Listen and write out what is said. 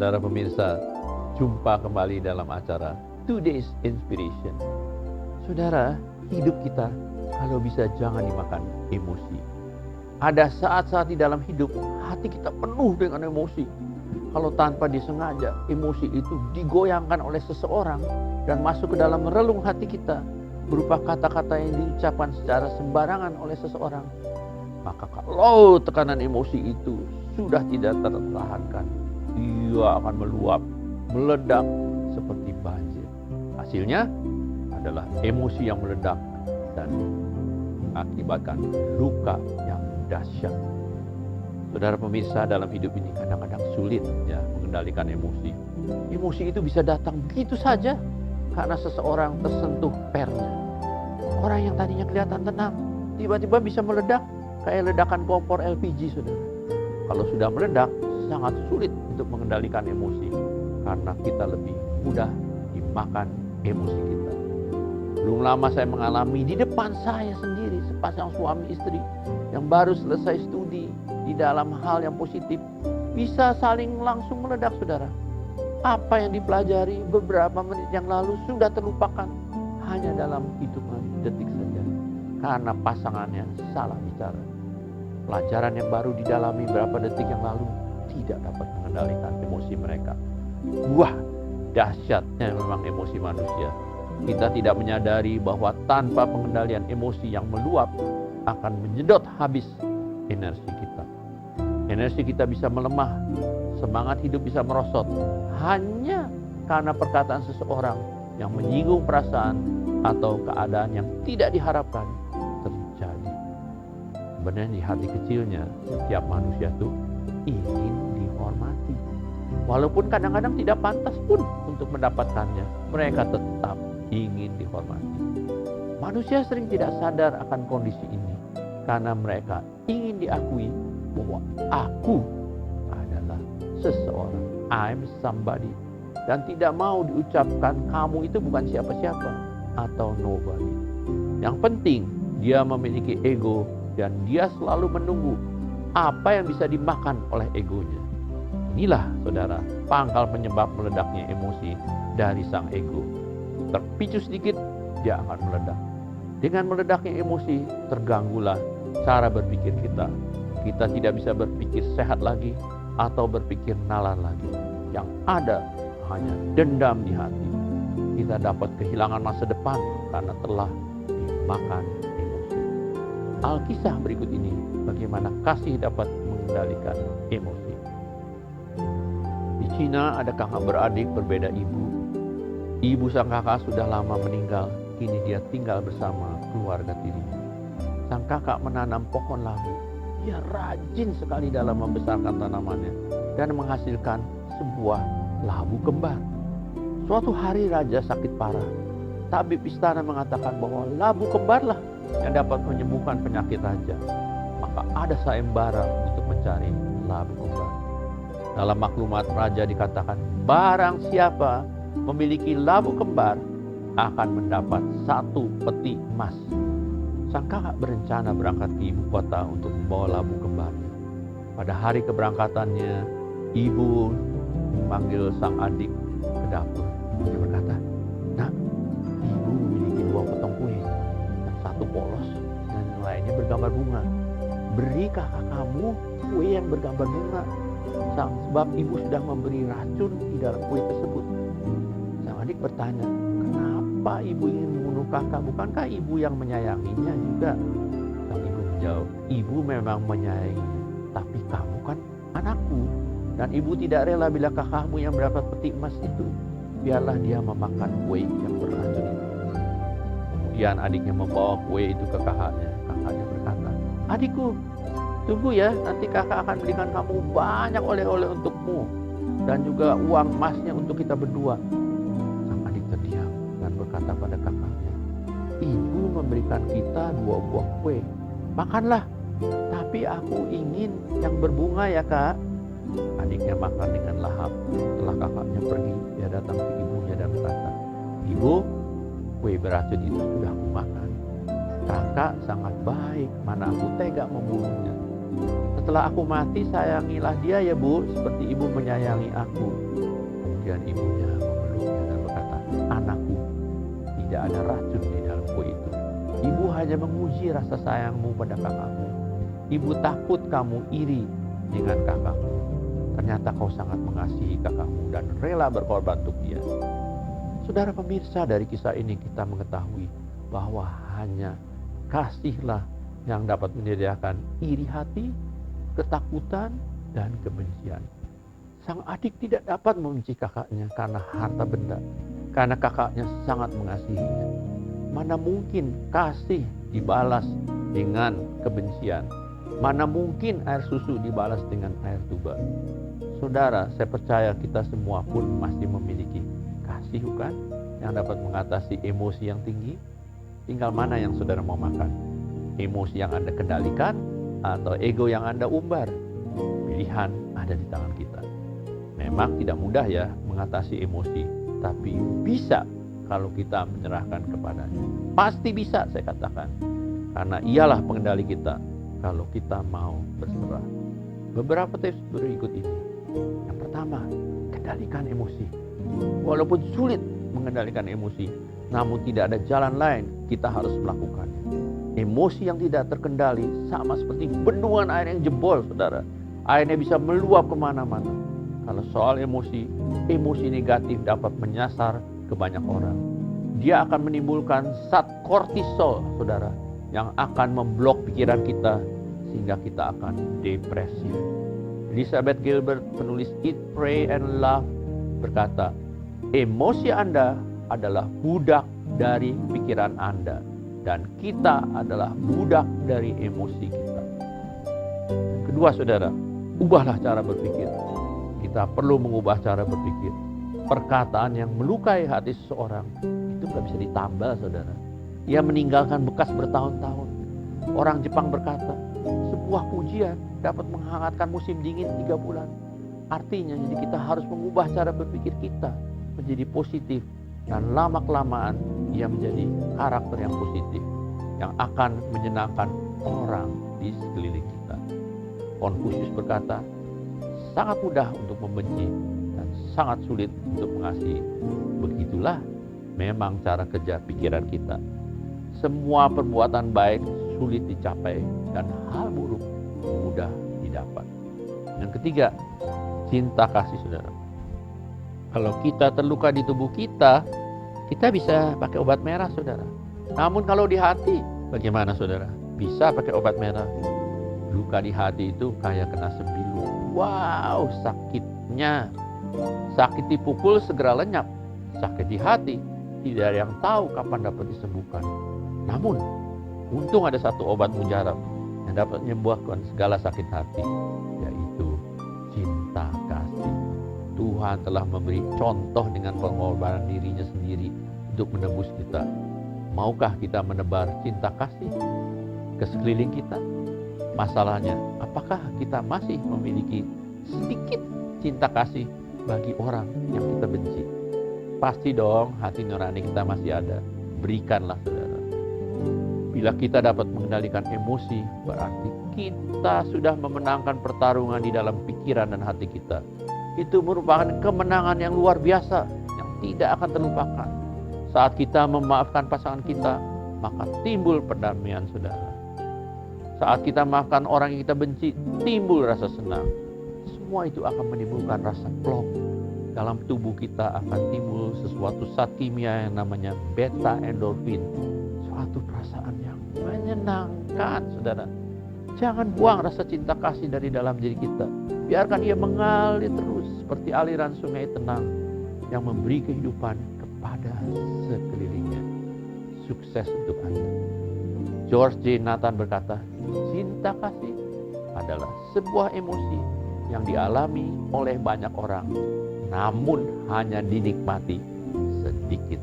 Saudara pemirsa, jumpa kembali dalam acara Today's Inspiration. Saudara, hidup kita kalau bisa jangan dimakan emosi. Ada saat-saat di dalam hidup hati kita penuh dengan emosi. Kalau tanpa disengaja emosi itu digoyangkan oleh seseorang dan masuk ke dalam relung hati kita berupa kata-kata yang diucapkan secara sembarangan oleh seseorang, maka kalau tekanan emosi itu sudah tidak tertahankan, ia akan meluap, meledak seperti banjir. Hasilnya adalah emosi yang meledak dan mengakibatkan luka yang dahsyat. Saudara pemirsa, dalam hidup ini kadang-kadang sulit ya mengendalikan emosi. Emosi itu bisa datang begitu saja karena seseorang tersentuh pernya. Orang yang tadinya kelihatan tenang tiba-tiba bisa meledak kayak ledakan kompor LPG, saudara. Kalau sudah meledak, sangat sulit untuk mengendalikan emosi karena kita lebih mudah dimakan emosi kita. Belum lama saya mengalami di depan saya sendiri sepasang suami istri yang baru selesai studi di dalam hal yang positif bisa saling langsung meledak, saudara. Apa yang dipelajari beberapa menit yang lalu sudah terlupakan hanya dalam hitungan detik saja karena pasangannya salah bicara. Pelajaran yang baru didalami beberapa detik yang lalu tidak dapat mengendalikan emosi mereka. Wah, dahsyatnya memang emosi manusia. Kita tidak menyadari bahwa tanpa pengendalian emosi yang meluap akan menyedot habis energi kita. Energi kita bisa melemah, semangat hidup bisa merosot hanya karena perkataan seseorang yang menyinggung perasaan atau keadaan yang tidak diharapkan terjadi. Sebenarnya di hati kecilnya setiap manusia itu ingin dihormati. Walaupun kadang-kadang tidak pantas pun untuk mendapatkannya, mereka tetap ingin dihormati. Manusia sering tidak sadar akan kondisi ini karena mereka ingin diakui bahwa aku adalah seseorang, I'm somebody, dan tidak mau diucapkan kamu itu bukan siapa-siapa atau nobody. Yang penting dia memiliki ego dan dia selalu menunggu apa yang bisa dimakan oleh egonya. Inilah, saudara, pangkal penyebab meledaknya emosi dari sang ego. Terpicu sedikit, dia akan meledak. Dengan meledaknya emosi, terganggulah cara berpikir kita. Kita tidak bisa berpikir sehat lagi atau berpikir nalar lagi. Yang ada hanya dendam di hati. Kita dapat kehilangan masa depan karena telah dimakan emosi. Alkisah berikut ini bagaimana kasih dapat mengendalikan emosi. Di Cina ada kakak beradik berbeda ibu. Ibu sang kakak sudah lama meninggal, kini dia tinggal bersama keluarga tirinya. Sang kakak menanam pohon labu. Dia rajin sekali dalam membesarkan tanamannya dan menghasilkan sebuah labu kembar. Suatu hari raja sakit parah. Tabib istana mengatakan bahwa labu kembarlah yang dapat menyembuhkan penyakit raja. Maka ada sayembara untuk mencari labu kembar. Dalam maklumat raja dikatakan, barang siapa memiliki labu kembar akan mendapat 1 peti emas. Sang kakak berencana berangkat ke ibu kota untuk membawa labu kembarnya. Pada hari keberangkatannya, ibu memanggil sang adik ke dapur. Dia berkata, "Nak, ibu memiliki 2 potong kue. Yang satu polos dan yang lainnya bergambar bunga. Beri kakak kamu kue yang bergambar bunga. Sebab ibu sudah memberi racun di dalam kue tersebut." Sang adik bertanya, "Kenapa ibu ingin membunuh kakak? Bukankah ibu yang menyayanginya juga?" Sang ibu menjawab, "Ibu memang menyayanginya, tapi kamu kan anakku. Dan ibu tidak rela bila kakakmu yang mendapat peti emas itu. Biarlah dia memakan kue yang beracun itu." Kemudian adiknya membawa kue itu ke kakaknya. Kakaknya berkata, "Adikku, tunggu ya, nanti kakak akan belikan kamu banyak oleh-oleh untukmu. Dan juga uang emasnya untuk kita berdua." Sang adik terdiam dan berkata pada kakaknya, "Ibu memberikan kita 2 buah kue. Makanlah, tapi aku ingin yang berbunga ya kak." Adiknya makan dengan lahap. Setelah kakaknya pergi, dia datang ke ibunya dan berkata, "Ibu, kue beracun itu sudah aku makan. Kakak sangat baik, mana aku tega membunuhnya." Setelah aku mati, sayangilah dia ya Bu, seperti ibu menyayangi aku. Kemudian ibunya memeluknya dan berkata, anakku, tidak ada racun di dalam kue itu. Ibu hanya menguji rasa sayangmu pada kakakmu. Ibu takut kamu iri dengan kakakmu. Ternyata kau sangat mengasihi kakakmu dan rela berkorban untuk dia. Saudara pemirsa, dari kisah ini kita mengetahui bahwa hanya kasihlah yang dapat menyediakan iri hati, ketakutan, dan kebencian. Sang adik tidak dapat membenci kakaknya karena harta benda, karena kakaknya sangat mengasihinya. Mana mungkin kasih dibalas dengan kebencian? Mana mungkin air susu dibalas dengan air tuba? Saudara, saya percaya kita semua pun masih memiliki kasih, bukan? Yang dapat mengatasi emosi yang tinggi. Tinggal mana yang saudara mau makan? Emosi yang Anda kendalikan atau ego yang Anda umbar? Pilihan ada di tangan kita. Memang tidak mudah ya mengatasi emosi, tapi bisa kalau kita menyerahkan kepadanya. Pasti bisa, saya katakan. Karena ialah pengendali kita kalau kita mau berserah. Beberapa tips berikut ini. Yang pertama, kendalikan emosi. Walaupun sulit mengendalikan emosi, namun tidak ada jalan lain, kita harus melakukannya. Emosi yang tidak terkendali sama seperti bendungan air yang jebol, saudara. Airnya bisa meluap kemana-mana. Kalau soal emosi, emosi negatif dapat menyasar ke banyak orang. Dia akan menimbulkan zat kortisol, saudara, yang akan memblok pikiran kita sehingga kita akan depresi. Elizabeth Gilbert, penulis Eat, Pray, and Love, berkata, emosi Anda adalah budak dari pikiran Anda, dan kita adalah budak dari emosi kita. Kedua, saudara, ubahlah cara berpikir. Kita perlu mengubah cara berpikir. Perkataan yang melukai hati seseorang itu gak bisa ditambal, saudara. Ia meninggalkan bekas bertahun-tahun. Orang Jepang berkata, sebuah pujian dapat menghangatkan musim dingin 3 bulan. Artinya, jadi kita harus mengubah cara berpikir kita menjadi positif. Dan lama-kelamaan ia menjadi karakter yang positif, yang akan menyenangkan orang di sekeliling kita. Konfusius berkata, sangat mudah untuk membenci dan sangat sulit untuk mengasihi. Begitulah memang cara kerja pikiran kita. Semua perbuatan baik sulit dicapai dan hal buruk mudah didapat. Yang ketiga, cinta kasih, saudara. Kalau kita terluka di tubuh kita, kita bisa pakai obat merah, saudara. Namun kalau di hati, bagaimana, saudara? Bisa pakai obat merah. Luka di hati itu kayak kena sembilu. Wow, sakitnya. Sakit dipukul segera lenyap. Sakit di hati, tidak ada yang tahu kapan dapat disembuhkan. Namun, untung ada satu obat mujarab yang dapat menyembuhkan segala sakit hati, yaitu cinta kasih. Tuhan telah memberi contoh dengan pengorbanan dirinya sendiri untuk menebus kita. Maukah kita menebar cinta kasih ke sekeliling kita? Masalahnya, apakah kita masih memiliki sedikit cinta kasih bagi orang yang kita benci? Pasti dong, hati nurani kita masih ada. Berikanlah, saudara. Bila kita dapat mengendalikan emosi, berarti kita sudah memenangkan pertarungan di dalam pikiran dan hati kita. Itu merupakan kemenangan yang luar biasa, yang tidak akan terlupakan. Saat kita memaafkan pasangan kita, maka timbul perdamaian, saudara. Saat kita maafkan orang yang kita benci, timbul rasa senang. Semua itu akan menimbulkan rasa plong. Dalam tubuh kita akan timbul sesuatu zat kimia yang namanya beta endorfin. Suatu perasaan yang menyenangkan, saudara. Jangan buang rasa cinta kasih dari dalam diri kita. Biarkan ia mengalir terus seperti aliran sungai tenang yang memberi kehidupan kepada sekelilingnya. Sukses untuk Anda. George J. Nathan berkata, cinta kasih adalah sebuah emosi yang dialami oleh banyak orang, namun hanya dinikmati sedikit